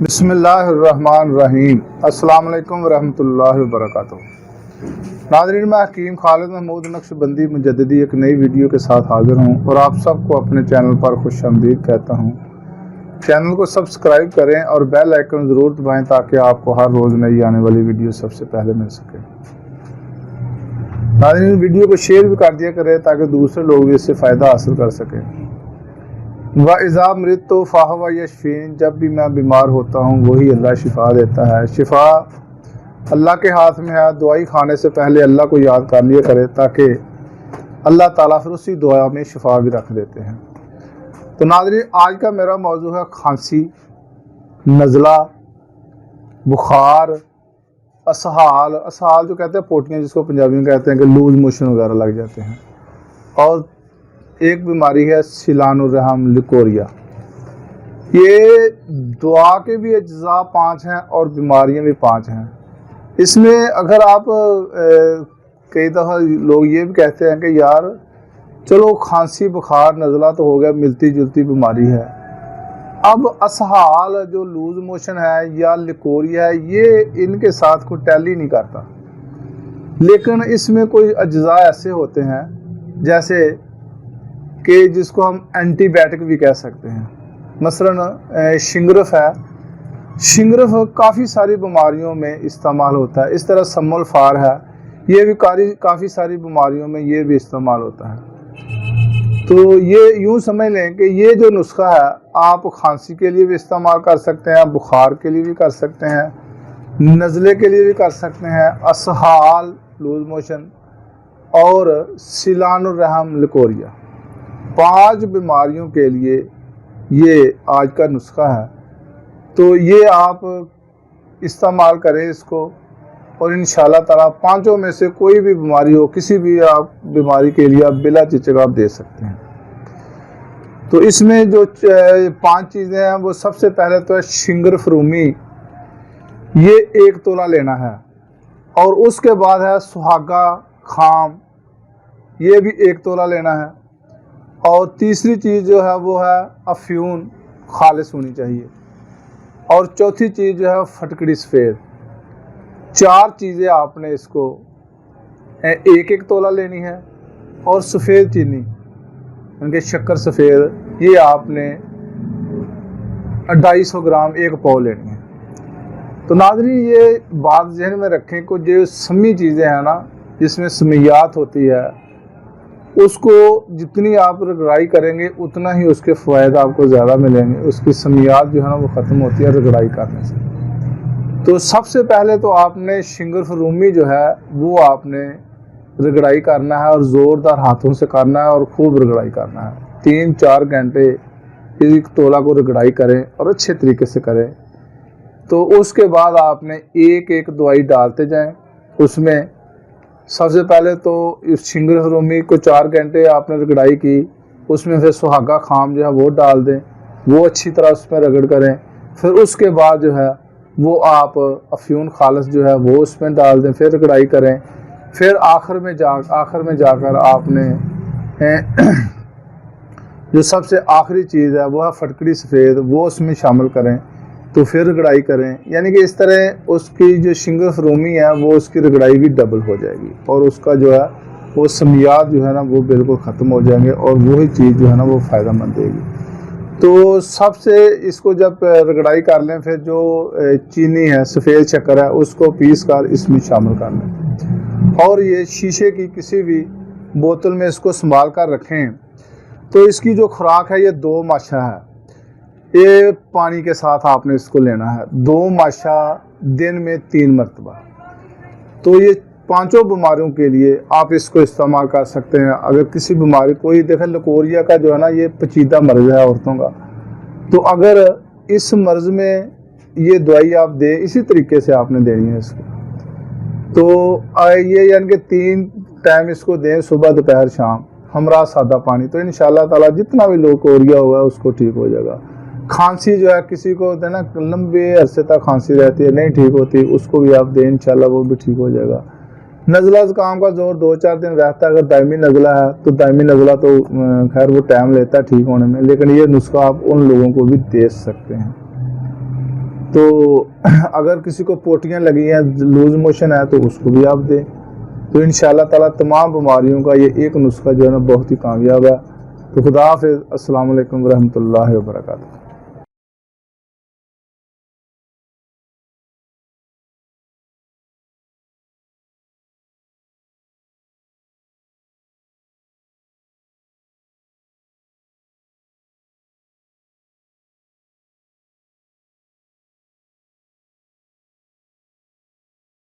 بسم اللہ الرحمن الرحیم۔ السلام علیکم ورحمۃ اللہ وبرکاتہ۔ ناظرین، میں حکیم خالد محمود نقشبندی مجددی ایک نئی ویڈیو کے ساتھ حاضر ہوں اور آپ سب کو اپنے چینل پر خوش آمدید کہتا ہوں۔ چینل کو سبسکرائب کریں اور بیل آئیکن ضرور دبائیں تاکہ آپ کو ہر روز نئی آنے والی ویڈیو سب سے پہلے مل سکے۔ ناظرین، ویڈیو کو شیئر بھی کر دیا کریں تاکہ دوسرے لوگ بھی اس سے فائدہ حاصل کر سکیں۔ وَإِذَا مِرِضْتُ فَهُوَ يَشْفِينِ، جب بھی میں بیمار ہوتا ہوں وہی اللہ شفا دیتا ہے۔ شفا اللہ کے ہاتھ میں ہے۔ دعائی کھانے سے پہلے اللہ کو یاد کر لیا کرے تاکہ اللہ تعالیٰ پھر اسی دعا میں شفا بھی رکھ دیتے ہیں۔ تو ناظرین، آج کا میرا موضوع ہے کھانسی، نزلہ، بخار، اسہال جو کہتے ہیں پوٹیاں، جس کو پنجابی میں کہتے ہیں کہ لوز موشن وغیرہ لگ جاتے ہیں، اور ایک بیماری ہے سیلان الرحم لیکوریا۔ یہ دعا کے بھی اجزاء 5 ہیں اور بیماریاں بھی 5 ہیں۔ اس میں اگر آپ کئی دفعہ لوگ یہ بھی کہتے ہیں کہ یار چلو کھانسی بخار نزلہ تو ہو گیا، ملتی جلتی بیماری ہے، اب اسہال جو لوز موشن ہے یا لیکوریا ہے یہ ان کے ساتھ کوئی ٹیلی نہیں کرتا، لیکن اس میں کوئی اجزاء ایسے ہوتے ہیں جیسے کہ جس کو ہم اینٹی بائیوٹک بھی کہہ سکتے ہیں۔ مثلا شنگرف ہے، شنگرف کافی ساری بیماریوں میں استعمال ہوتا ہے۔ اس طرح سم الفار ہے، یہ بھی کافی ساری بیماریوں میں یہ بھی استعمال ہوتا ہے۔ تو یہ یوں سمجھ لیں کہ یہ جو نسخہ ہے آپ کھانسی کے لیے بھی استعمال کر سکتے ہیں، بخار کے لیے بھی کر سکتے ہیں، نزلے کے لیے بھی کر سکتے ہیں، اسہال لوز موشن اور سیلان الرحم لیکوریا، 5 بیماریوں کے لیے یہ آج کا نسخہ ہے۔ تو یہ آپ استعمال کریں اس کو، اور انشاءاللہ تعالیٰ 5 میں سے کوئی بھی بیماری ہو، کسی بھی آپ بیماری کے لیے آپ بلا جھجک آپ دے سکتے ہیں۔ تو اس میں جو 5 چیزیں ہیں وہ سب سے پہلے تو ہے شنگرف رومی، یہ 1 تولہ لینا ہے، اور اس کے بعد ہے سہاگا خام، یہ بھی 1 تولہ لینا ہے، اور تیسری چیز جو ہے وہ ہے افیون خالص ہونی چاہیے، اور چوتھی چیز جو ہے پھٹکڑی سفید۔ 4 چیزیں آپ نے اس کو 1 تولہ لینی ہے، اور سفید چینی یعنی کہ شکر سفید یہ آپ نے 250 گرام 1 پاؤ لینی ہے۔ تو ناظرین، یہ بات ذہن میں رکھیں کہ جو سمی چیزیں ہیں نا، جس میں سمیات ہوتی ہے، اس کو جتنی آپ رگڑائی کریں گے اتنا ہی اس کے فوائد آپ کو زیادہ ملیں گے۔ اس کی سمیات جو ہے نا وہ ختم ہوتی ہے رگڑائی کرنے سے۔ تو سب سے پہلے تو آپ نے شنگرف رومی جو ہے وہ آپ نے رگڑائی کرنا ہے، اور زوردار ہاتھوں سے کرنا ہے، اور خوب رگڑائی کرنا ہے۔ 3-4 گھنٹے 1 تولہ کو رگڑائی کریں اور اچھے طریقے سے کریں۔ تو اس کے بعد آپ نے ایک دوائی ڈالتے جائیں۔ اس میں سب سے پہلے تو اس شنگرف رومی کو 4 گھنٹے آپ نے رگڑائی کی، اس میں پھر سہاگا خام جو ہے وہ ڈال دیں، وہ اچھی طرح اس میں رگڑ کریں۔ پھر اس کے بعد جو ہے وہ آپ افیون خالص جو ہے وہ اس میں ڈال دیں، پھر رگڑائی کریں۔ پھر آخر میں جا کر آپ نے جو سب سے آخری چیز ہے وہ ہے پھٹکڑی سفید، وہ اس میں شامل کریں، تو پھر رگڑائی کریں۔ یعنی کہ اس طرح اس کی جو شنگرف رومی ہے وہ اس کی رگڑائی بھی ڈبل ہو جائے گی، اور اس کا جو ہے وہ سمیات جو ہے نا وہ بالکل ختم ہو جائیں گے، اور وہی چیز جو ہے نا وہ فائدہ مند دے گی۔ تو سب سے اس کو جب رگڑائی کر لیں، پھر جو چینی ہے، سفید شکر ہے، اس کو پیس کر اس میں شامل کر لیں، اور یہ شیشے کی کسی بھی بوتل میں اس کو سنبھال کر رکھیں۔ تو اس کی جو خوراک ہے یہ 2 ماشا ہے، یہ پانی کے ساتھ آپ نے اس کو لینا ہے، 2 ماشا دن میں 3 مرتبہ۔ تو یہ 5 بیماریوں کے لیے آپ اس کو استعمال کر سکتے ہیں۔ اگر کسی بیماری کوئی دیکھیں، لیکوریا کا جو ہے نا یہ پیچیدہ مرض ہے عورتوں کا، تو اگر اس مرض میں یہ دوائی آپ دیں، اسی طریقے سے آپ نے دینی ہے اس کو۔ تو یہ یعنی کہ 3 ٹائم اس کو دیں، صبح دوپہر شام، ہمراہ سادہ پانی۔ تو انشاءاللہ تعالیٰ جتنا بھی لیکوریا ہوا ہے اس کو ٹھیک ہو جائے گا۔ کھانسی جو ہے کسی کو ہے نا لمبے عرصے تک کھانسی رہتی ہے، نہیں ٹھیک ہوتی، اس کو بھی آپ دیں، انشاءاللہ وہ بھی ٹھیک ہو جائے گا۔ نزلہ زکام کا زور 2-4 دن رہتا ہے، اگر دائمی نزلہ ہے تو دائمی نزلہ تو خیر وہ ٹائم لیتا ہے ٹھیک ہونے میں، لیکن یہ نسخہ آپ ان لوگوں کو بھی دے سکتے ہیں۔ تو اگر کسی کو پوٹیاں لگی ہیں، لوز موشن ہے، تو اس کو بھی آپ دیں. تو انشاءاللہ تعالیٰ تمام بیماریوں کا یہ ایک نسخہ جو ہے نا بہت ہی کامیاب ہے. تو خدا حافظ. السلام علیکم ورحمۃ اللہ وبرکاتہ.